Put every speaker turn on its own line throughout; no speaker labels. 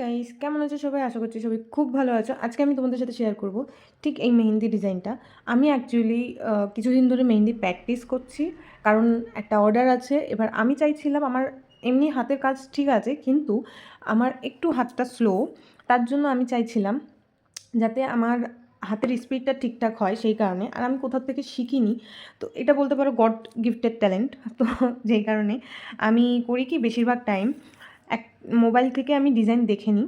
Guys, কেমন আছো সবাই? আশা করছি সবাই খুব ভালো আছো। আজকে আমি তোমাদের সাথে শেয়ার করব ঠিক এই মেহেন্দি ডিজাইনটা। আমি অ্যাকচুয়ালি কিছুদিন ধরে মেহেন্দি প্র্যাকটিস করছি, কারণ একটা অর্ডার আছে। এবার আমি চাইছিলাম, আমার এমনি হাতের কাজ ঠিক আছে, কিন্তু আমার একটু হাতটা স্লো। তার জন্য আমি চাইছিলাম যাতে আমার হাতের স্পিডটা ঠিকঠাক হয়, সেই কারণে। আর আমি কোথাও থেকে শিখিনি, তো এটা বলতে পারো গড গিফটেড ট্যালেন্ট। তো যেই কারণে আমি করি কি, বেশিরভাগ টাইম এক মোবাইল থেকে আমি ডিজাইন দেখে নিই।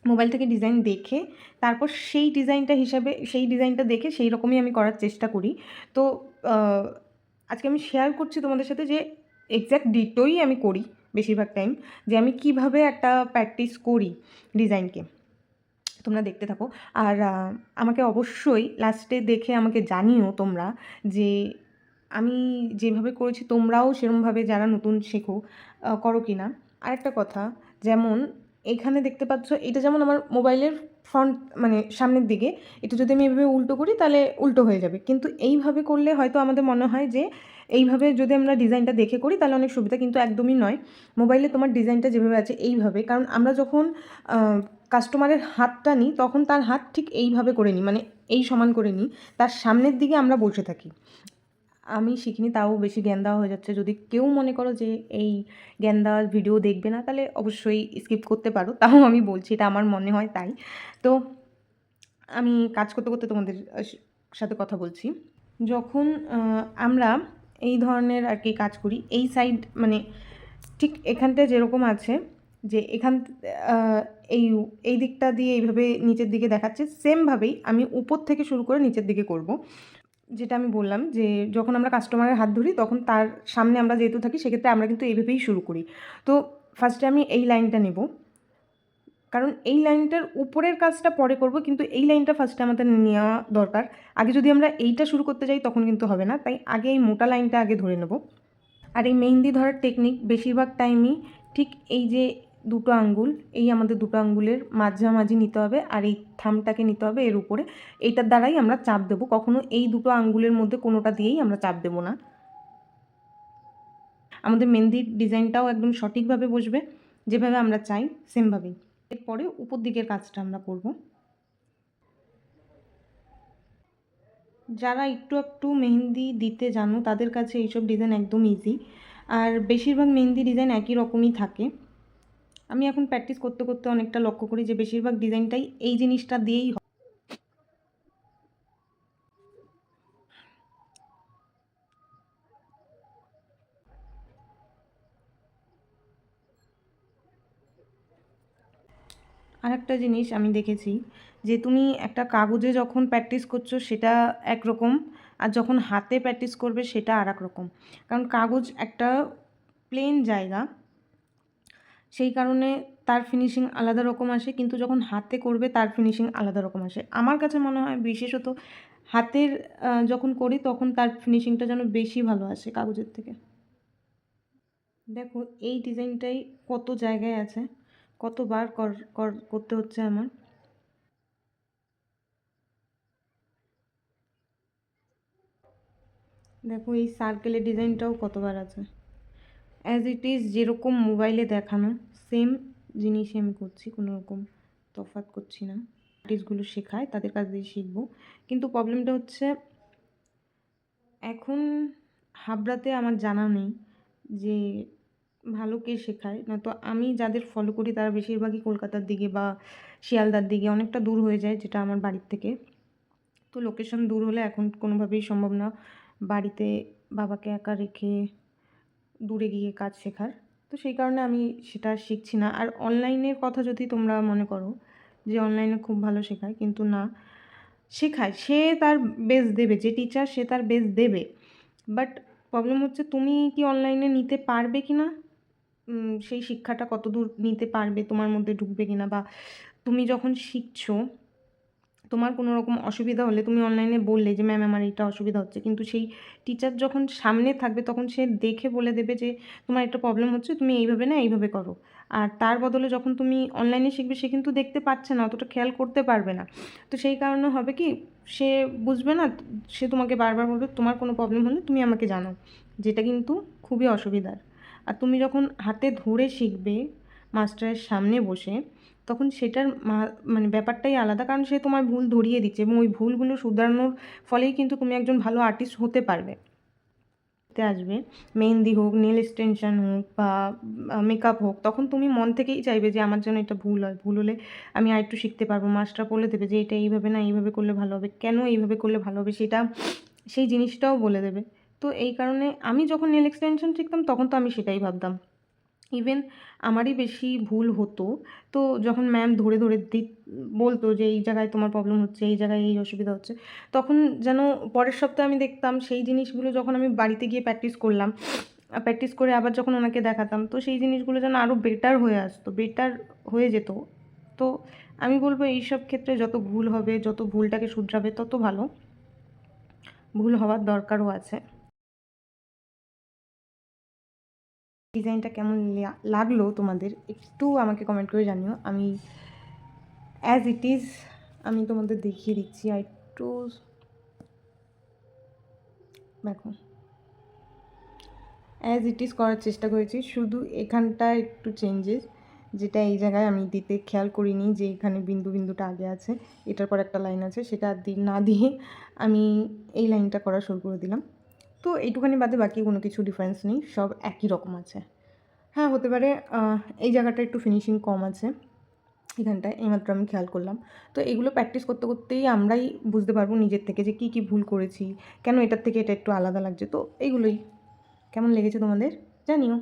মোবাইল থেকে ডিজাইন দেখে তারপর সেই ডিজাইনটা দেখে সেই রকমই আমি করার চেষ্টা করি। তো আজকে আমি শেয়ার করছি তোমাদের সাথে যে এক্স্যাক্ট ডিটোই আমি করি বেশিরভাগ টাইম, যে আমি কিভাবে একটা প্র্যাকটিস করি ডিজাইনকে। তোমরা দেখতে থাকো। আর আমাকে অবশ্যই লাস্টে দেখে আমাকে জানিও তোমরা যে আমি যেভাবে করেছি তোমরাও সেরকমভাবে যারা নতুন শেখো করো কি না। আরেকটা কথা, যেমন এইখানে দেখতে পাচ্ছ, এটা যেমন আমার মোবাইলের ফ্রন্ট, মানে সামনের দিকে। এটা যদি আমি এভাবে উল্টো করি তাহলে উল্টো হয়ে যাবে, কিন্তু এইভাবে করলে হয়তো আমাদের মনে হয় যে এইভাবে যদি আমরা ডিজাইনটা দেখে করি তাহলে অনেক সুবিধা, কিন্তু একদমই নয়। মোবাইলে তোমার ডিজাইনটা যেভাবে আছে এইভাবে, কারণ আমরা যখন কাস্টমারের হাতটা নিই তখন তার হাত ঠিক এইভাবে করে নিই, মানে এই সমান করে নিই, তার সামনের দিকে আমরা বসে থাকি। আমি শিখিনি, তাও বেশি জ্ঞান দেওয়া হয়ে যাচ্ছে। যদি কেউ মনে করো যে এই জ্ঞান দেওয়ার ভিডিও দেখবে না, তাহলে অবশ্যই স্কিপ করতে পারো, তাও আমি বলছি এটা আমার মনে হয় তাই। তো আমি কাজ করতে করতে তোমাদের সাথে কথা বলছি। যখন আমরা এই ধরনের আর কি কাজ করি, এই সাইড মানে ঠিক এখানটায় যেরকম আছে, যে এখান আহ, এই এই দিকটা দিয়ে এইভাবে নিচের দিকে দেখাচ্ছে, সেমভাবেই আমি উপর থেকে শুরু করে নিচের দিকে করব। যেটা আমি বললাম যে যখন আমরা কাস্টমারের হাত ধরি তখন তার সামনে আমরা যেহেতু থাকি, সেক্ষেত্রে আমরা কিন্তু এইভাবেই শুরু করি। তো ফার্স্টে আমি এই লাইনটা নেব, কারণ এই লাইনটার উপরের কাজটা পরে করব, কিন্তু এই লাইনটা ফার্স্টে আমাদের নেওয়া দরকার। আগে যদি আমরা এইটা শুরু করতে যাই তখন কিন্তু হবে না, তাই আগে এই মোটা লাইনটা আগে ধরে নেব। আর এই মেহেন্দি ধরার টেকনিক বেশিরভাগ টাইমই ঠিক এই যে দুটো আঙ্গুল, এই আমাদের দুটো আঙ্গুলের মাঝামাঝি নিতে হবে, আর এই থামটাকে নিতে হবে এর উপরে। এইটার দ্বারাই আমরা চাপ দেবো, কখনো এই দুটো আঙ্গুলের মধ্যে কোনোটা দিয়েই আমরা চাপ দেবো না। আমাদের মেহেন্দির ডিজাইনটাও একদম সঠিকভাবে বসবে, যেভাবে আমরা চাই সেমভাবেই। এরপরে উপর দিকের কাজটা আমরা করব। যারা একটু একটু মেহেন্দি দিতে জানো তাদের কাছে এইসব ডিজাইন একদম ইজি, আর বেশিরভাগ মেহেন্দি ডিজাইন একই রকমই থাকে। আমি এখন প্র্যাকটিস করতে করতে অনেকটা লক্ষ্য করি যে বেশিরভাগ ডিজাইনটাই এই জিনিসটা দিয়েই হয়। আর একটা জিনিস আমি দেখেছি, যে তুমি একটা কাগজে যখন প্র্যাকটিস করছো সেটা একরকম, আর যখন হাতে প্র্যাকটিস করবে সেটা আর এক রকম। কারণ কাগজ একটা প্লেন জায়গা, সেই কারণে তার ফিনিশিং আলাদা রকম আসে, কিন্তু যখন হাতে করবে তার ফিনিশিং আলাদা রকম আসে। আমার কাছে মনে হয় বিশেষত হাতের যখন করি তখন তার ফিনিশিংটা যেন বেশি ভালো আসে কাগজের থেকে। দেখো এই ডিজাইনটাই কত জায়গায় আছে, কতবার করতে হচ্ছে আমার। দেখো এই সার্কেলের ডিজাইনটাও কতবার আছে। অ্যাজ ইট ইজ যেরকম মোবাইলে দেখানো সেম জিনিসই আমি করছি, কোনো রকম তফাৎ করছি না। আর্টিস্টগুলো শেখায় তাদের কাছ দিয়ে শিখবো, কিন্তু প্রবলেমটা হচ্ছে এখন হাবড়াতে আমার জানা নেই যে ভালো কে শেখায়। না তো আমি যাদের ফলো করি তারা বেশিরভাগই কলকাতার দিকে বা শিয়ালদার দিকে, অনেকটা দূর হয়ে যায় যেটা আমার বাড়ির থেকে। তো লোকেশন দূর হলে এখন কোনোভাবেই সম্ভব না বাড়িতে বাবাকে একা রেখে দূরে গিয়ে কাজ শেখার। তো সেই কারণে আমি সেটা শিখছি না। আর অনলাইনের কথা যদি তোমরা মনে করো যে অনলাইনে খুব ভালো শেখায়, কিন্তু না, শেখায় সে তার বেস দেবে, যে টিচার সে তার বেস দেবে। বাট প্রবলেম হচ্ছে তুমি কি অনলাইনে নিতে পারবে কি না, সেই শিক্ষাটা কতদূর নিতে পারবে, তোমার মধ্যে ঢুকবে কি না, বা তুমি যখন শিখছো তোমার কোনো রকম অসুবিধা হলে তুমি অনলাইনে বললে যে ম্যাম আমার এটা অসুবিধা হচ্ছে, কিন্তু সেই টিচার যখন সামনে থাকবে তখন সে দেখে বলে দেবে যে তোমার একটা প্রবলেম হচ্ছে, তুমি এইভাবে না এইভাবে করো। আর তার বদলে যখন তুমি অনলাইনে শিখবে সে কিন্তু দেখতে পাচ্ছে না, অতটা খেয়াল করতে পারবে না। তো সেই কারণে হবে কি, সে বুঝবে না, সে তোমাকে বারবার বলবে তোমার কোনো প্রবলেম হলে তুমি আমাকে জানাও, যেটা কিন্তু খুবই অসুবিধার। আর তুমি যখন হাতে ধরে শিখবে মাস্টারের সামনে বসে, তখন সেটার মানে ব্যাপারটাই আলাদা, কারণ সে তোমার ভুল ধরিয়ে দিচ্ছে এবং ওই ভুলগুলো শুধরানোর ফলেই কিন্তু তুমি একজন ভালো আর্টিস্ট হতে পারবে। আসবে মেহেন্দি হোক, নেল এক্সটেনশন হোক বা মেকআপ হোক, তখন তুমি মন থেকেই চাইবে যে আমার জন্য এটা ভুল হয়, ভুল হলে আমি আর একটু শিখতে পারবো। মাস্টার বলে দেবে যে এটা এইভাবে না, এইভাবে করলে ভালো হবে, কেন এইভাবে করলে ভালো হবে, সেটা সেই জিনিসটাও বলে দেবে। তো এই কারণে আমি যখন নেল এক্সটেনশন শিখতাম তখন তো আমি সেটাই ভাবতাম। ইভেন আমারই বেশি ভুল হতো। তো যখন ম্যাম ধরে ধরে বলতো যে এই জায়গায় তোমার প্রবলেম হচ্ছে, এই জায়গায় এই অসুবিধা হচ্ছে, তখন যেন পরের সপ্তাহে আমি দেখতাম সেই জিনিসগুলো যখন আমি বাড়িতে গিয়ে প্র্যাকটিস করলাম, প্র্যাকটিস করে আবার যখন ওনাকে দেখাতাম, তো সেই জিনিসগুলো যেন আরও বেটার হয়ে আসতো, বেটার হয়ে যেত। তো আমি বলবো এইসব ক্ষেত্রে যত ভুল হবে, যত ভুলটাকে শুধরাবে তত ভালো। ভুল হওয়ার দরকারও আছে। ডিজাইনটা কেমন লাগলো তোমাদের একটু আমাকে কমেন্ট করে জানিও। আমি অ্যাজ ইট ইজ আমি তোমাদের দেখিয়ে দিচ্ছি, আর একটু দেখো, অ্যাজ ইট ইজ করার চেষ্টা করেছি, শুধু এখানটা একটু চেঞ্জেস, যেটা এই জায়গায় আমি দিতে খেয়াল করিনি যে এখানে বিন্দু বিন্দুটা আগে আছে, এটার পর একটা লাইন আছে, সেটা না দিয়ে আমি এই লাইনটা করা শুরু করে দিলাম। তো এইটুখানি বাদে বাকি কোনো কিছু ডিফারেন্স নেই, সব একই রকম আছে। হ্যাঁ, হতে পারে এই জায়গাটা একটু ফিনিশিং কম আছে এখানটায়, এইমাত্র আমি খেয়াল করলাম। তো এগুলো প্র্যাকটিস করতে করতেই আমরাই বুঝতে পারবো নিজের থেকে যে কী কী ভুল করেছি, কেন এটার থেকে এটা একটু আলাদা লাগছে। তো এইগুলোই। কেমন লেগেছে তোমাদের জানিও।